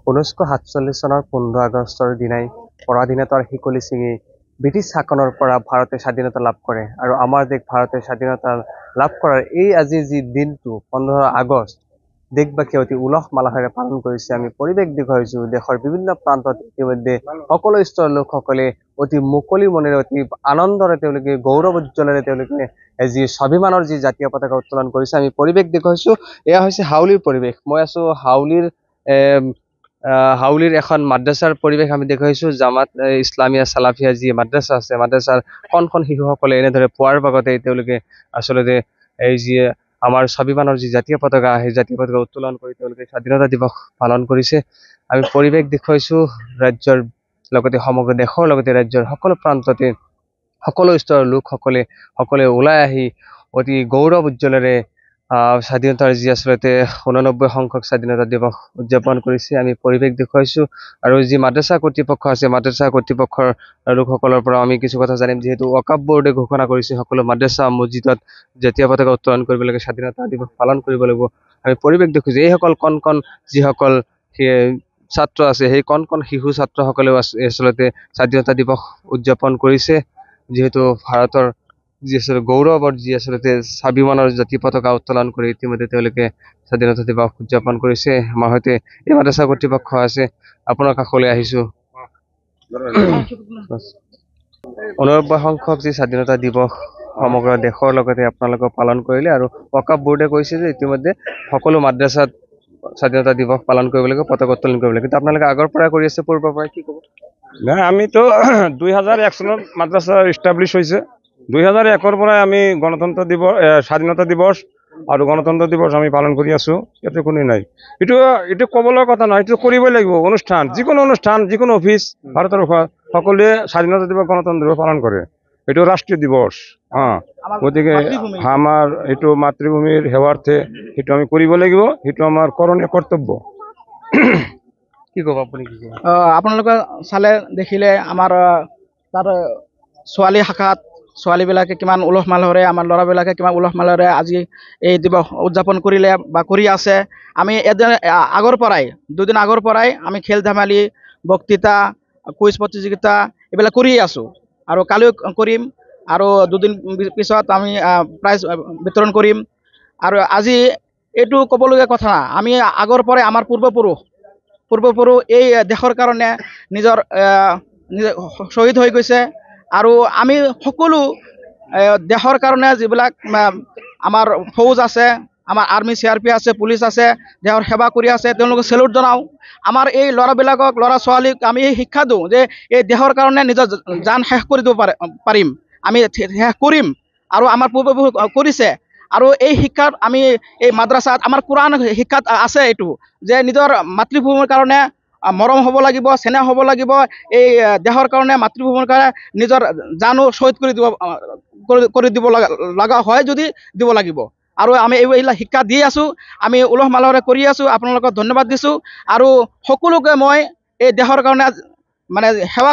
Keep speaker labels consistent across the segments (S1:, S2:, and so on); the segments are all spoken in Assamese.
S1: 1947 চনৰ 15 আগষ্টৰ দিনাই পৰাধীনতাৰ শিকলি ছিঙি ব্ৰিটিছ শাসনৰ পৰা ভাৰতে স্বাধীনতা লাভ কৰে আৰু আমাৰ দেশ ভাৰতে স্বাধীনতা লাভ কৰাৰ এই আজি যি দিনটো 15 আগষ্ট দেশবাসীয়ে অতি উলহ মালহেৰে পালন কৰিছে। আমি পৰিৱেশ দেখুৱাইছো দেশৰ বিভিন্ন প্ৰান্তত ইতিমধ্যে সকলো স্তৰৰ লোকসকলে অতি মুকলি মনেৰে অতি আনন্দৰে তেওঁলোকে গৌৰৱ উজ্জ্বলেৰে তেওঁলোকে যি স্বাভিমানৰ যি জাতীয় পতাকা উত্তোলন কৰিছে। আমি পৰিৱেশ দেখুৱাইছো। এয়া হৈছে হাউলিৰ পৰিৱেশ। মই আছো হাউলিৰ এখন মাদ্ৰাছাৰ পৰিৱেশ আমি দেখুৱাইছো। জামাত ইছলামিয়া সালাফিয়া যি মাদ্ৰাছা আছে, মাদ্ৰাছাৰ কণ শিশুসকলে এনেদৰে পুৱাৰ ভাগতে তেওঁলোকে আচলতে এই যি আমাৰ স্বাভিমানৰ যি জাতীয় পতাকা, সেই জাতীয় পতাকা উত্তোলন কৰি তেওঁলোকে স্বাধীনতা দিৱস পালন কৰিছে। আমি পৰিৱেশ দেখুৱাইছো ৰাজ্যৰ লগতে সমগ্ৰ দেশৰ লগতে ৰাজ্যৰ সকলো প্ৰান্ততে সকলো স্তৰৰ সকলে ওলাই আহি অতি গৌৰৱ উজ্জ্বলেৰে স্বাধীনতাৰ যি আচলতে 89 সংখ্যক স্বাধীনতা দিৱস উদযাপন কৰিছে। আমি পৰিৱেশ দেখুৱাইছো আৰু যি মাদ্ৰাছা কৰ্তৃপক্ষ আছে, মাদ্ৰাছা কৰ্তৃপক্ষৰ লোকসকলৰ পৰা আমি কিছু কথা জানিম। যিহেতু ৱকাফ বোৰ্ডে ঘোষণা কৰিছে সকলো মাদ্ৰাছা মছজিদত জাতীয় পতাকা উত্তোলন কৰিব লাগে, স্বাধীনতা দিৱস পালন কৰিব লাগিব। আমি পৰিৱেশ দেখুৱাইছো এইসকল কণ যিসকল ছাত্ৰ আছে, সেই কণ শিশু ছাত্ৰসকলেও আচলতে স্বাধীনতা দিৱস উদযাপন কৰিছে। যিহেতু ভাৰতৰ যি আচলতে গৌৰৱৰ যি আচলতে স্বাভিমানৰ জাতীয় পতাকা উত্তোলন কৰি ইতিমধ্যে তেওঁলোকে স্বাধীনতা দিৱস উদযাপন কৰিছে। আমাৰ সৈতে এই মাদ্ৰাছা কৰ্তৃপক্ষ আছে, আপোনাৰ কাষলৈ আহিছো। 89 সংখ্যক যি স্বাধীনতা দিৱস সমগ্ৰ দেশৰ লগতে আপোনালোকে পালন কৰিলে আৰু ৱকাফ বোৰ্ডে কৈছে যে ইতিমধ্যে সকলো মাদ্ৰাছাত স্বাধীনতা দিৱস পালন কৰিব লাগে, পতাকা উত্তোলন কৰিব লাগে। কিন্তু আপোনালোকে আগৰ পৰাই কৰি আছে, পূৰ্বৰ পৰাই কি ক'ব?
S2: নাই, আমিতো 2001 চনত মাদ্ৰাছা ইষ্টাব্লিছ হৈছে। 2001-ৰ পৰাই আমি গণতন্ত্ৰ দিৱস, স্বাধীনতা দিৱস আৰু গণতন্ত্ৰ দিৱস আমি পালন কৰি আছো। ইয়াতে কোনো নাই। এইটো ক'বলৈ কথা নহয়, এইটো কৰিবই লাগিব। অনুষ্ঠান, যিকোনো অফিচ ভাৰতৰ সকলোৱে স্বাধীনতা দিৱস গণতন্ত্ৰ দিৱস পালন কৰে। এইটো ৰাষ্ট্ৰীয় দিৱস। গতিকে আমাৰ এইটো মাতৃভূমিৰ সেৱাৰ্থে সেইটো আমি কৰিব লাগিব। সেইটো আমাৰ কৰণীয় কৰ্তব্য।
S1: কি ক'ব আপুনি? কি ক'ব?
S3: আপোনালোকে চালে দেখিলে আমাৰ তাত ছোৱালী শাখাত ছোৱালীবিলাকে কিমান উলহ মালহেৰে, আমাৰ ল'ৰাবিলাকে কিমান উলহ মালহেৰে আজি এই দিৱস উদযাপন কৰিলে বা কৰি আছে। আমি দুদিন আগৰ পৰাই আমি খেল ধেমালি, বক্তৃতা, কুইজ প্ৰতিযোগিতা এইবিলাক কৰিয়ে আছোঁ আৰু কালিও কৰিম আৰু দুদিন পিছত আমি প্ৰাইজ বিতৰণ কৰিম। আৰু আজি এইটো ক'বলগীয়া কথা, আমি আগৰ পৰাই আমাৰ পূৰ্বপুৰুষ এই দেশৰ কাৰণে নিজৰ শ্বহীদ হৈ গৈছে আৰু আমি সকলো দেশৰ কাৰণে যিবিলাক আমাৰ ফৌজ আছে, আমাৰ আৰ্মি CRP আছে, পুলিচ আছে, দেশৰ সেৱা কৰি আছে, তেওঁলোকক চেলুট জনাওঁ। আমাৰ এই ল'ৰা ছোৱালীক আমি শিক্ষা দিওঁ যে এই দেশৰ কাৰণে নিজৰ জান শেষ কৰি দিব পাৰিম, আমি শেষ কৰিম আৰু আমাৰ পূৰ্বপুৰুষ কৰিছে। আৰু এই শিক্ষাত আমি এই মাদ্ৰাছাত আমাৰ কোৰাণ শিক্ষাত আছে এইটো যে নিজৰ মাতৃভূমিৰ কাৰণে মৰম হ'ব লাগিব, চেনেহ হ'ব লাগিব। এই দেশৰ কাৰণে মাতৃভূমিৰ কাৰণে নিজৰ জানো শ্বহীদ কৰি দিব লগা হয় যদি দিব লাগিব। আৰু আমি এইবিলাক শিক্ষা দি আছোঁ, আমি উলহ মালহেৰে কৰি আছোঁ। আপোনালোকক ধন্যবাদ দিছোঁ আৰু সকলোকে মই এই দেশৰ কাৰণে মানে সেৱা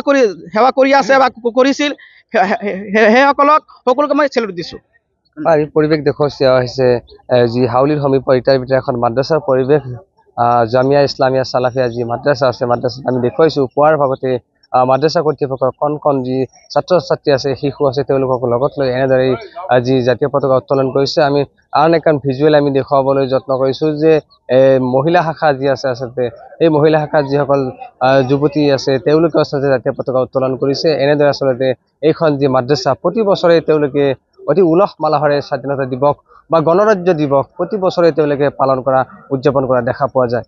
S3: কৰি আছে বা কৰিছিল সেইসকলক সকলোকে মই চেলুট দিছোঁ।
S1: পৰিৱেশ দেখুওৱা হৈছে যি হাউলিৰ সমীপৰ ইটাৰ ভিতৰত এখন মাদ্ৰাছাৰ পৰিৱেশ। জামিয়া ইছলামিয়া সালাফিয়া যি মাদ্ৰাছা আছে, মাদ্ৰাছাত আমি দেখুৱাইছোঁ পুৱাৰ ভাগতে মাদ্ৰাছা কৰ্তৃপক্ষৰ কণ যি ছাত্ৰ ছাত্ৰী আছে, শিশু আছে, তেওঁলোকক লগত লৈ এনেদৰে যি জাতীয় পতাকা উত্তোলন কৰিছে। আমি আন এখন ভিজুৱেল আমি দেখুৱাবলৈ যত্ন কৰিছোঁ যে মহিলা শাখা যি আছে, আচলতে এই মহিলা শাখাত যিসকল যুৱতী আছে তেওঁলোকে আচলতে জাতীয় পতাকা উত্তোলন কৰিছে। এনেদৰে আচলতে এইখন যি মাদ্ৰাছা প্ৰতি বছৰে তেওঁলোকে অতি উলহ মালহেৰে স্বাধীনতা দিৱস বা গণৰাজ্য দিৱস প্ৰতি বছৰে তেওঁলোকে উদযাপন কৰা দেখা পোৱা যায়।